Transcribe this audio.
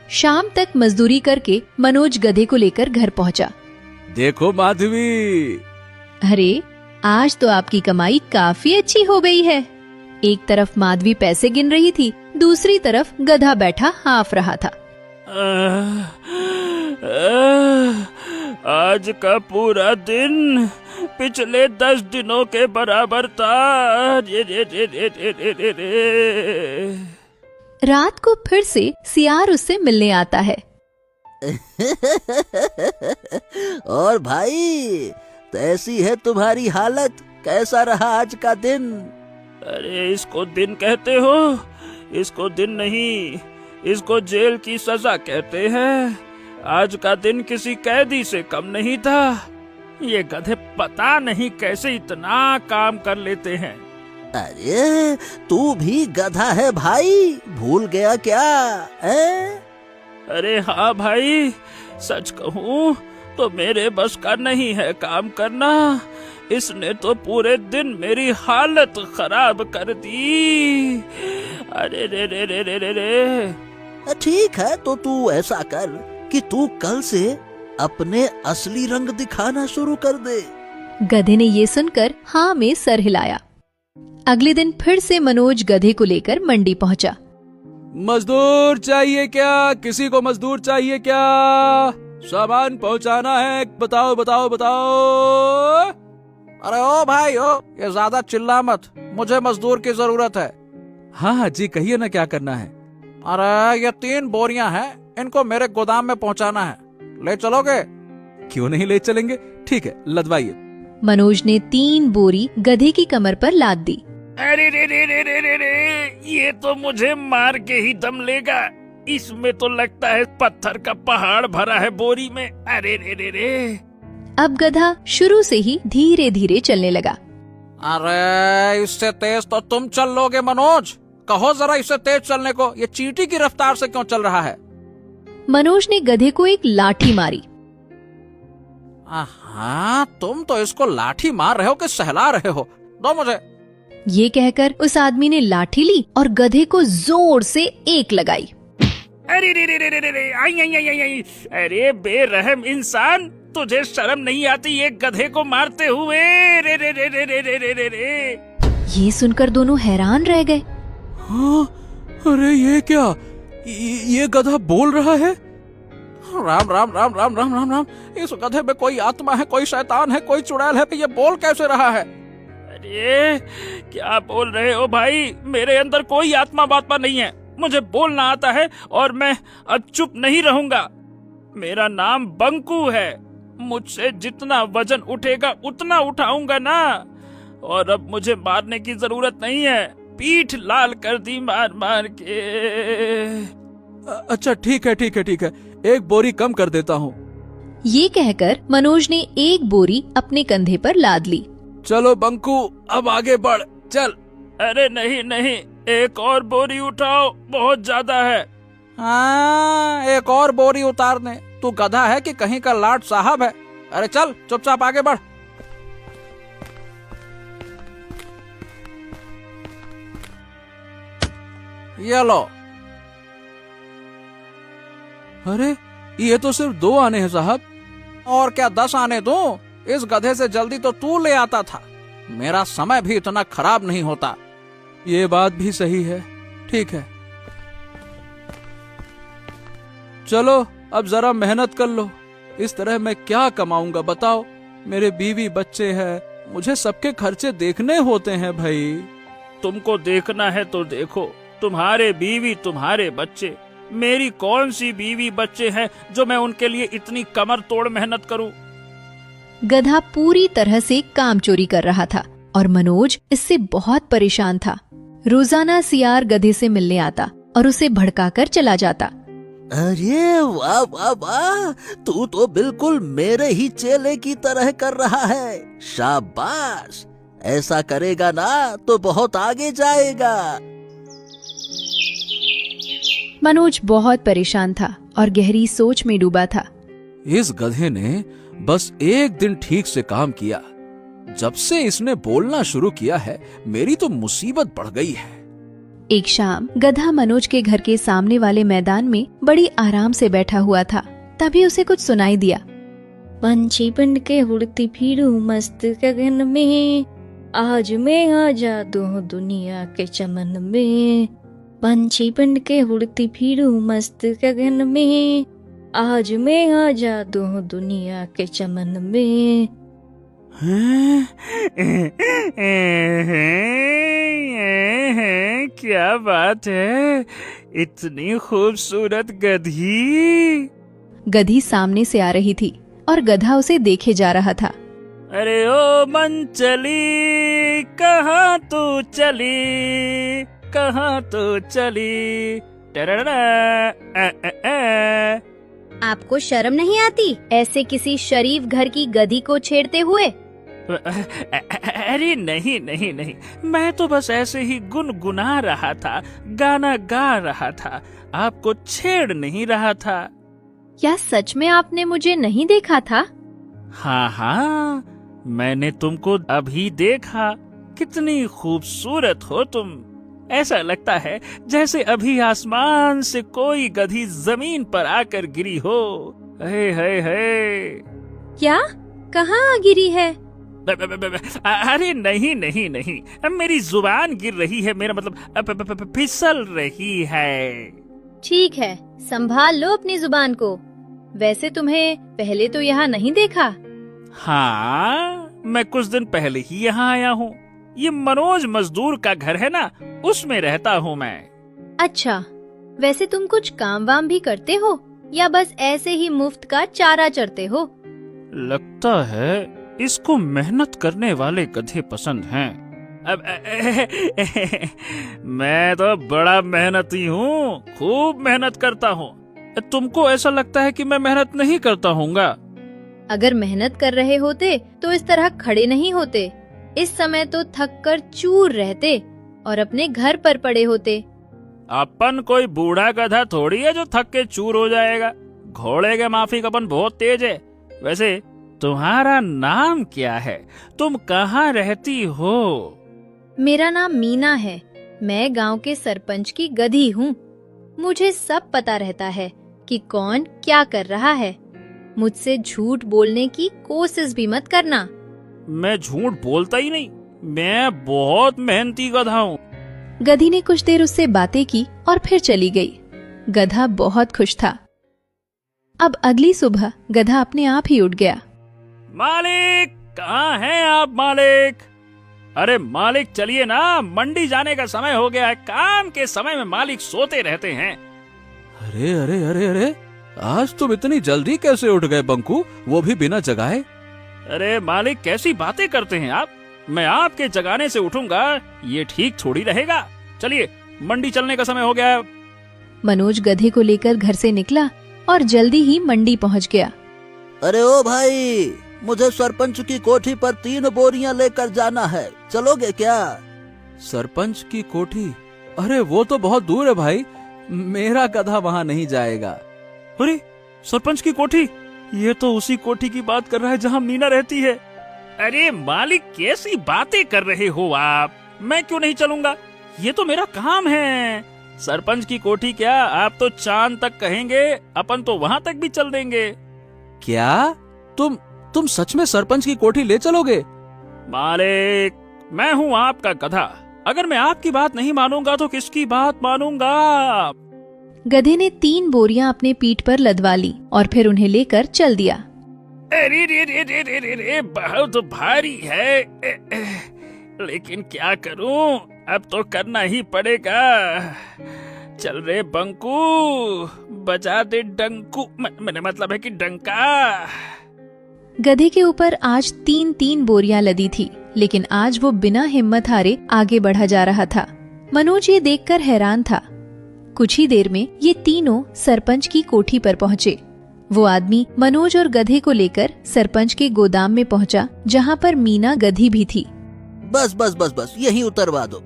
शाम तक मजदूरी करके मनोज गधे को लेकर घर पहुंचा। देखो माधवी, अरे आज तो आपकी कमाई काफी अच्छी हो गई है। एक तरफ माधवी पैसे गिन रही थी, दूसरी तरफ गधा बैठा हाँफ रहा था। आज का पूरा दिन पिछले 10 दिनों के बराबर था। रात को फिर से सियार उससे मिलने आता है। और भाई, कैसी है तुम्हारी हालत? कैसा रहा आज का दिन? अरे इसको दिन कहते हो? इसको दिन नहीं, इसको जेल की सजा कहते हैं। आज का दिन किसी कैदी से कम नहीं था। ये गधे पता नहीं कैसे इतना काम कर लेते हैं। अरे तू भी गधा है भाई, भूल गया क्या है? अरे हाँ भाई, सच कहूँ तो मेरे बस का नहीं है काम करना। इसने तो पूरे दिन मेरी हालत खराब कर दी। अरे रे रे रे रे रे रे। ठीक है, तो तू ऐसा कर कि तू कल से अपने असली रंग दिखाना शुरू कर दे। गधे ने ये सुनकर हाँ में सर हिलाया। अगले दिन फिर से मनोज गधे को लेकर मंडी पहुंचा। मजदूर चाहिए क्या? किसी को मजदूर चाहिए क्या? सामान पहुंचाना है, बताओ बताओ बताओ। अरे ओ भाई ओ, ये ज्यादा चिल्ला मत, मुझे मजदूर की जरूरत है। हाँ हाँ जी, कहिए ना क्या करना है। अरे ये 3 बोरियां हैं, इनको मेरे गोदाम में पहुंचाना है, ले चलोगे? क्यों नहीं ले चलेंगे, ठीक है लदवाइए। मनोज ने 3 बोरी गधे की कमर पर लाद दी। अरे रे रे रे रे रे रे, ये तो मुझे मार के ही दम लेगा। इसमें तो लगता है पत्थर का पहाड़ भरा है बोरी में। अरे रे रे रे। अब गधा शुरू से ही धीरे धीरे चलने लगा। अरे इससे तेज तो तुम चल लोगे मनोज, कहो जरा इसे तेज चलने को। ये चींटी की रफ्तार से क्यों चल रहा है? मनोज ने गधे को एक लाठी मारी। हाँ, तुम तो इसको लाठी मार रहे हो कि सहला रहे हो? दो मुझे। ये कहकर उस आदमी ने लाठी ली और गधे को जोर से एक लगाई। अरे रे रे रे रे रे, आई आई आई आई आई। अरे बेरहम इंसान, तुझे शर्म नहीं आती एक गधे को मारते हुए? रे रे रे रे रे रे रे रे रे। ये सुनकर दोनों हैरान रह गए। हाँ, अरे ये क्या? ये गधा बोल रहा है? राम राम राम राम राम राम राम, इस गधे में कोई आत्मा है, कोई शैतान है, कोई चुड़ैल है, ये बोल कैसे रहा है? अरे क्या बोल रहे हो भाई? मेरे अंदर कोई आत्मा बात्मा नहीं है, मुझे बोलना आता है और मैं अब चुप नहीं रहूंगा। मेरा नाम बंकू है, मुझसे जितना वजन उठेगा उतना उठाऊंगा ना। और अब मुझे मारने की जरूरत नहीं है, पीठ लाल कर दी मार मार के। अच्छा ठीक है ठीक है ठीक है, एक बोरी कम कर देता हूँ। ये कहकर मनोज ने एक बोरी अपने कंधे पर लाद ली। चलो बंकू, अब आगे बढ़, चल। अरे नहीं नहीं, एक और बोरी उठाओ, बहुत ज्यादा है। हाँ, एक और बोरी उतारने? तू गधा है कि कहीं का लाट साहब है? अरे चल चुपचाप आगे बढ़। ये लो। अरे ये तो सिर्फ 2 आने हैं साहब। और क्या 10 आने दूं? इस गधे से जल्दी तो तू ले आता था, मेरा समय भी इतना खराब नहीं होता। ये बात भी सही है, ठीक है। चलो अब जरा मेहनत कर लो। इस तरह मैं क्या कमाऊंगा बताओ? मेरे बीवी बच्चे हैं, मुझे सबके खर्चे देखने होते हैं भाई। तुमको देखना है तो देखो, तुम्हारे बीवी तुम्हारे बच्चे। मेरी कौन सी बीवी बच्चे हैं जो मैं उनके लिए इतनी कमर तोड़ मेहनत करूं? गधा पूरी तरह से काम चोरी कर रहा था और मनोज इससे बहुत परेशान था। रोजाना सियार गधे से मिलने आता और उसे भड़काकर चला जाता। अरे वाह वाह वाह, तू तो बिल्कुल मेरे ही चेले की तरह कर रहा है। शाबाश, ऐसा करेगा ना तो बहुत आगे जाएगा। मनोज बहुत परेशान था और गहरी सोच में डूबा था। इस गधे ने बस एक दिन ठीक से काम किया, जब से इसने बोलना शुरू किया है मेरी तो मुसीबत बढ़ गई है। एक शाम गधा मनोज के घर के सामने वाले मैदान में बड़ी आराम से बैठा हुआ था। तभी उसे कुछ सुनाई दिया। पंछी बन के उड़ती फिरूं मस्त गगन में, आज मैं आजाद हूँ दुनिया के चमन में। पंछी बन के उड़ती फिरूं मस्त गगन में, आज मैं आजाद हूँ दुनिया के चमन में। क्या बात है, इतनी खूबसूरत गधी। गधी सामने से आ रही थी और गधा उसे देखे जा रहा था। अरे ओ मन चली, कहाँ तू चली, कहाँ तू चली। टरररा, आपको शर्म नहीं आती ऐसे किसी शरीफ घर की गधी को छेड़ते हुए? अरे नहीं नहीं नहीं, मैं तो बस ऐसे ही गुनगुना रहा था, गाना गा रहा था, आपको छेड़ नहीं रहा था। क्या सच में आपने मुझे नहीं देखा था? हाँ हाँ, मैंने तुमको अभी देखा। कितनी खूबसूरत हो तुम। ऐसा लगता है जैसे अभी आसमान से कोई गधी जमीन पर आकर गिरी हो। है। क्या? कहाँ गिरी है? अरे नहीं नहीं नहीं, मेरी जुबान गिर रही है, मेरा मतलब फिसल रही है। ठीक है, संभाल लो अपनी जुबान को। वैसे तुम्हें पहले तो यहाँ नहीं देखा। हाँ, मैं कुछ दिन पहले ही यहाँ आया हूँ। ये मनोज मजदूर का घर है ना, उसमें रहता हूँ मैं। अच्छा, वैसे तुम कुछ काम वाम भी करते हो या बस ऐसे ही मुफ्त का चारा चरते हो? लगता है इसको मेहनत करने वाले गधे पसंद हैं। अब मैं तो बड़ा मेहनती हूँ, खूब मेहनत करता हूँ। तुमको ऐसा लगता है कि मैं मेहनत नहीं करता हूँगा? अगर मेहनत कर रहे होते तो इस तरह खड़े नहीं होते। इस समय तो थक कर चूर रहते और अपने घर पर पड़े होते। अपन कोई बूढ़ा गधा थोड़ी है जो थक के चूर हो जाएगा। घोड़े के माफिक अपन बहुत तेज है। वैसे तुम्हारा नाम क्या है? तुम कहाँ रहती हो? मेरा नाम मीना है। मैं गांव के सरपंच की गधी हूँ। मुझे सब पता रहता है कि कौन क्या कर रहा है। मुझसे झूठ बोलने की कोशिश भी मत करना। मैं झूठ बोलता ही नहीं, मैं बहुत मेहनती गधा हूँ। गधी ने कुछ देर उससे बातें की और फिर चली गई। गधा बहुत खुश था। अब अगली सुबह गधा अपने आप ही उठ गया। मालिक, कहाँ हैं आप मालिक? अरे मालिक चलिए ना, मंडी जाने का समय हो गया है। काम के समय में मालिक सोते रहते हैं। अरे अरे अरे अरे, आज तुम इतनी जल्दी कैसे उठ गए बंकू, वो भी बिना जगाए? अरे मालिक, कैसी बातें करते हैं आप? मैं आपके जगाने से उठूंगा, ये ठीक थोड़ी रहेगा। चलिए, मंडी चलने का समय हो गया है। मनोज गधे को लेकर घर से निकला और जल्दी ही मंडी पहुंच गया। अरे ओ भाई, मुझे सरपंच की कोठी पर 3 बोरियां लेकर जाना है, चलोगे क्या? सरपंच की कोठी? अरे वो तो बहुत दूर है भाई, मेरा गधा वहाँ नहीं जाएगा। अरे सरपंच की कोठी, ये तो उसी कोठी की बात कर रहा है जहाँ मीना रहती है। अरे मालिक, कैसी बातें कर रहे हो आप? मैं क्यों नहीं चलूंगा? ये तो मेरा काम है। सरपंच की कोठी क्या, आप तो चांद तक कहेंगे, अपन तो वहाँ तक भी चल देंगे। क्या? तुम सच में सरपंच की कोठी ले चलोगे? मालिक, मैं हूँ आपका गधा। अगर मैं आपकी बात नहीं मानूंगा तो किसकी बात मानूंगा? गधे ने 3 बोरियां अपने पीठ पर लदवा ली और फिर उन्हें लेकर चल दिया। अरे रे रे रे रे रे रे, बहुत भारी है। लेकिन क्या करूं, अब तो करना ही पड़ेगा। चल रे बंकू, बजा दे डंकू, मैंने मतलब है कि डंका। गधे के ऊपर आज 3 बोरियां लदी थी, लेकिन आज वो बिना हिम्मत हारे आगे बढ़ा जा रहा था। मनोज ये देखकर हैरान था। कुछ ही देर में ये तीनों सरपंच की कोठी पर पहुँचे। वो आदमी मनोज और गधे को लेकर सरपंच के गोदाम में पहुँचा, जहाँ पर मीना गधी भी थी। बस बस बस बस, यहीं उतरवा दो।